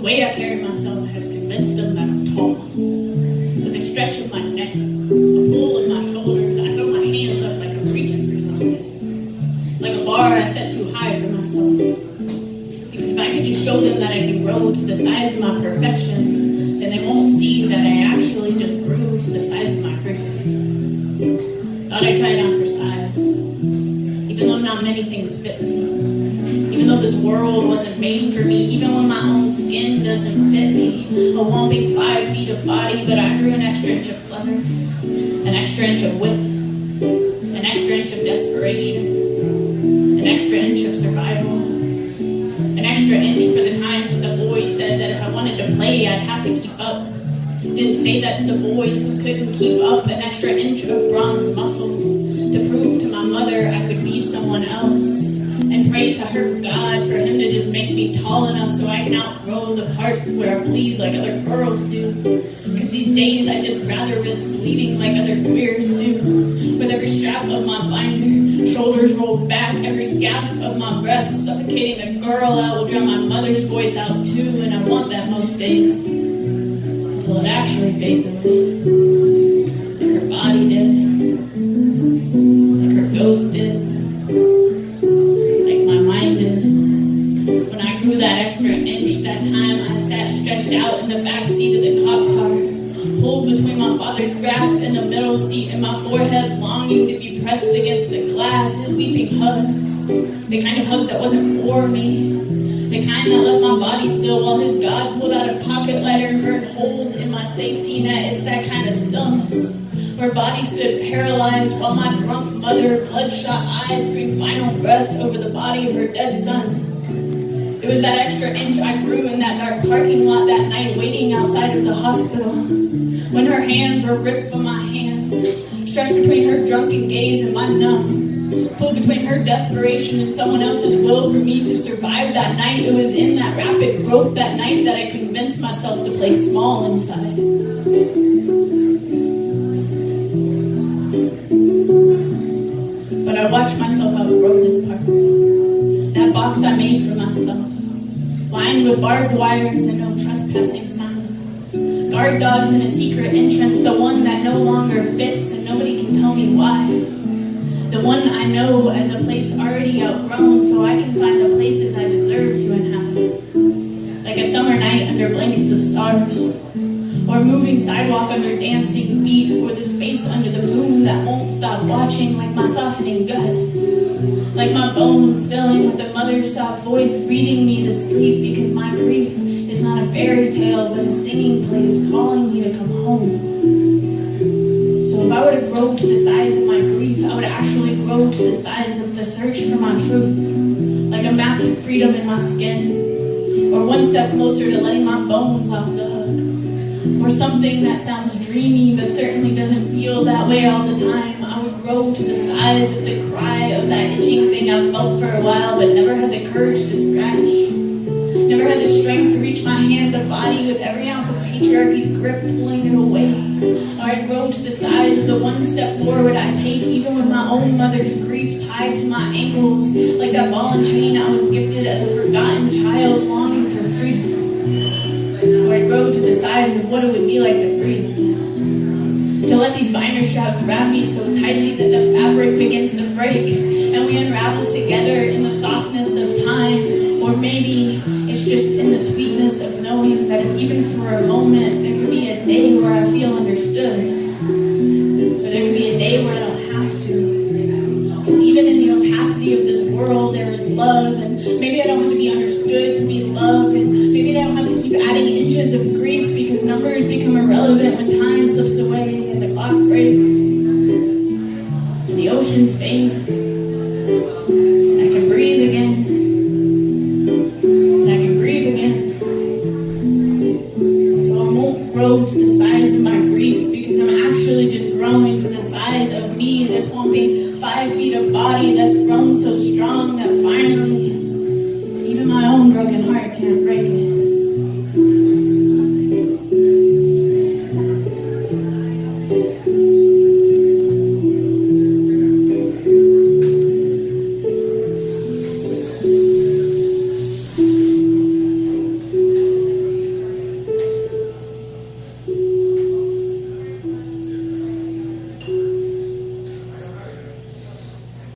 way I carry myself has convinced them that I'm tall. With a stretch of my neck, a pull of my shoulders, I throw my hands up like I'm reaching for something. Like a bar I set too high for myself. Because if I could just show them that I can grow to the size of my perfection, then they won't see that I actually just grew to the size of my grief. Thought I tried on for size, even though not many things fit me. Even though this world wasn't made for me, even when my own skin doesn't fit me. A whopping 5 feet of body, but I grew an extra inch of clever, an extra inch of width, an extra inch of desperation, an extra inch of survival, an extra inch for the times when the boys said that if I wanted to play, I'd have to keep up. Didn't say that to the boys who couldn't keep up, an extra inch of bronze muscle to prove to my mother I could be someone else. And pray to her God for him to just make me tall enough so I can outgrow the part where I bleed like other girls do. Because these days I just rather risk bleeding like other queers do. With every strap of my binder, shoulders rolled back, every gasp of my breath suffocating the girl I will drown my mother's voice out too, and I want that most days. Until it actually fades away. Like her body did. Like her ghost did. That extra inch, that time I sat stretched out in the back seat of the cop car, pulled between my father's grasp in the middle seat and my forehead longing to be pressed against the glass, his weeping hug, the kind of hug that wasn't for me, the kind that left my body still while his God pulled out a pocket lighter and burnt holes in my safety net. It's that kind of stillness where body stood paralyzed while my drunk mother, bloodshot eyes, screamed final breaths over the body of her dead son. It was that extra inch I grew in that dark parking lot that night waiting outside of the hospital. When her hands were ripped from my hands, stretched between her drunken gaze and my numb, pulled between her desperation and someone else's will for me to survive that night. It was in that rapid growth that night that I convinced myself to play small inside. But I watched myself outgrow this part. That box I made for myself. Lined with barbed wires and no trespassing signs. Guard dogs in a secret entrance, the one that no longer fits and nobody can tell me why. The one I know as a place already outgrown so I can find the places I deserve to inhabit. Like a summer night under blankets of stars, or a moving sidewalk under dancing feet, or the space under the moon that won't stop watching, like my softening gut. Like my bones filling with a mother's soft voice reading me to sleep, because my grief is not a fairy tale but a singing place calling me to come home. So if I were to grow to the size of my grief, I would actually grow to the size of the search for my truth. Like a map to freedom in my skin, or one step closer to letting my bones off the hook, or something that sounds dreamy but certainly doesn't feel that way all the time. I would grow to the size of the cry of that itching thing I've felt for a while but never had the courage to scratch. Never had the strength to reach my hand to body with every ounce of patriarchy grip pulling it away. Or I'd grow to the size of the one step forward I take even with my own mother's grief tied to my ankles, like that ball and chain I was gifted as a forgotten child longing for freedom. Or I'd grow to the size of what it would be like to breathe. To let these binder straps wrap me so tightly that the fabric begins to break and we unravel together in the softness of time. Or maybe it's just in the sweetness of knowing that if even for a moment there could be a day where I feel understood, or there could be a day where I don't have to. Because even in the opacity of this world there is love, and maybe I don't have to be understood to be loved, and maybe I don't have to keep adding inches of grief because numbers become irrelevant when time slips away and the clock breaks and the oceans fade.